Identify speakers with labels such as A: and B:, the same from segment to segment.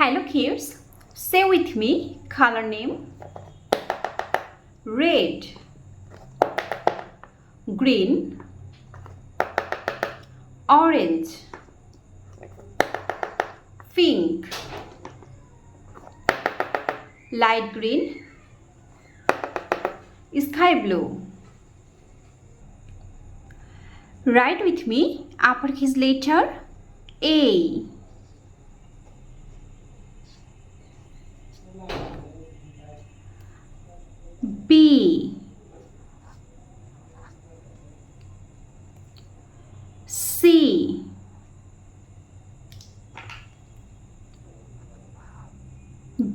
A: Hello kids, say with me color name. Red, green, orange, pink, light green, sky blue. Write with me uppercase letter A. B, C,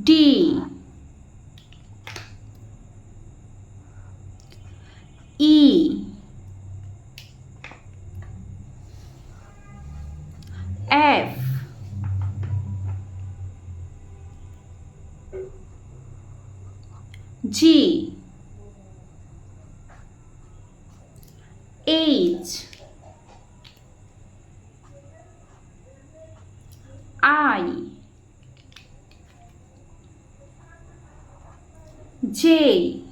A: D, E, F, G, H, I, J,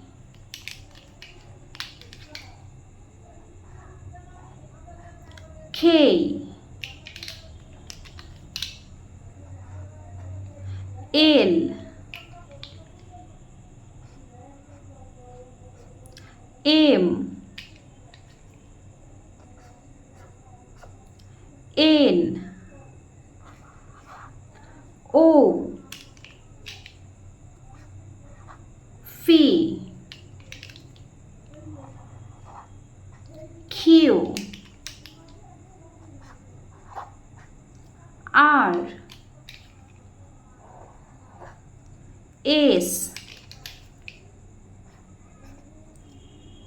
A: K, L, M, N, O, P, Q, R, S,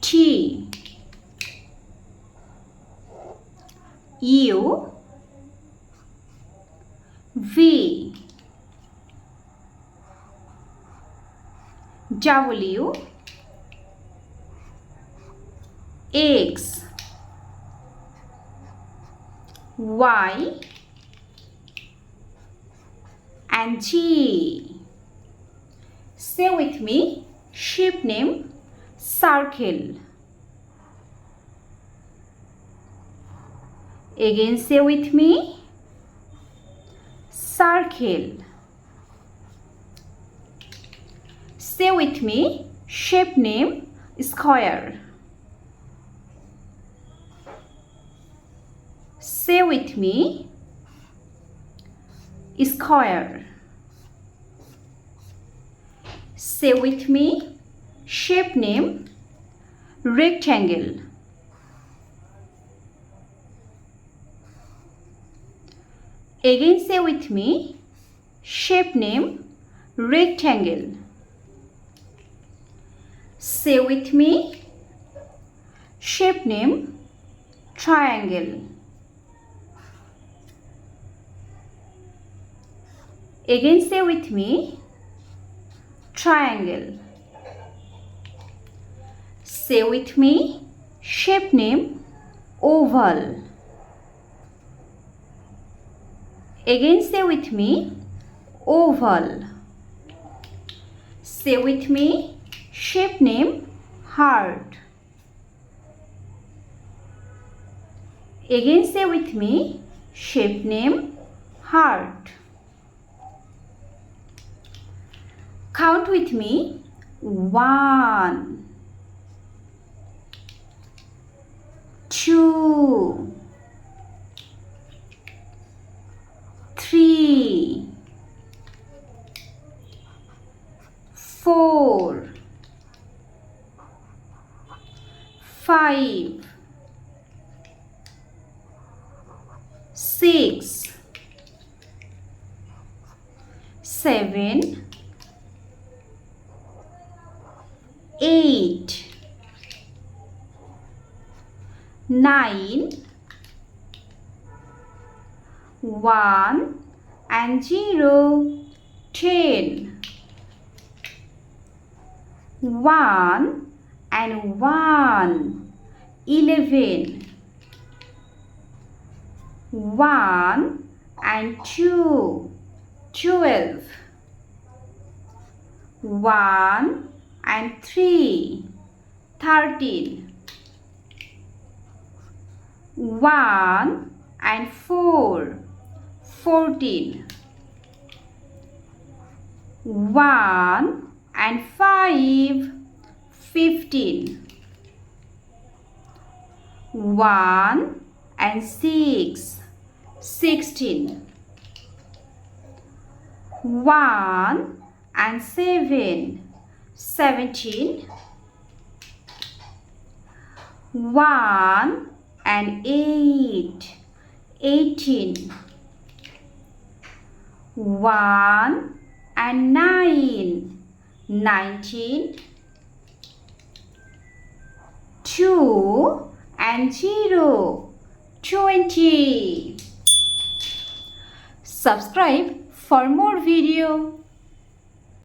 A: T, U, V, W, X, Y, and G. Say with me shape name circle. Again say with me circle. Say with me shape name square. Say with me square. Say with me shape name rectangle. Again say with me shape name rectangle. Say with me shape name triangle. Again say with me triangle. Say with me shape name oval. Again say with me oval. Say with me shape name heart. Again say with me shape name heart. Count with me 1, 2, 3, 4, 5, 6, 7, 8, 9, 1 and 0, 10, 1 and 1, 11, 1 and 2, 12. 1 and 3, 13. 1 and 4, 14. 1 and 5, 15. 1 and 6, 16. 1 and 7, 17. 1 and 8, 18. 1 and 9, 19. 2 and 0, 20. Subscribe for more video.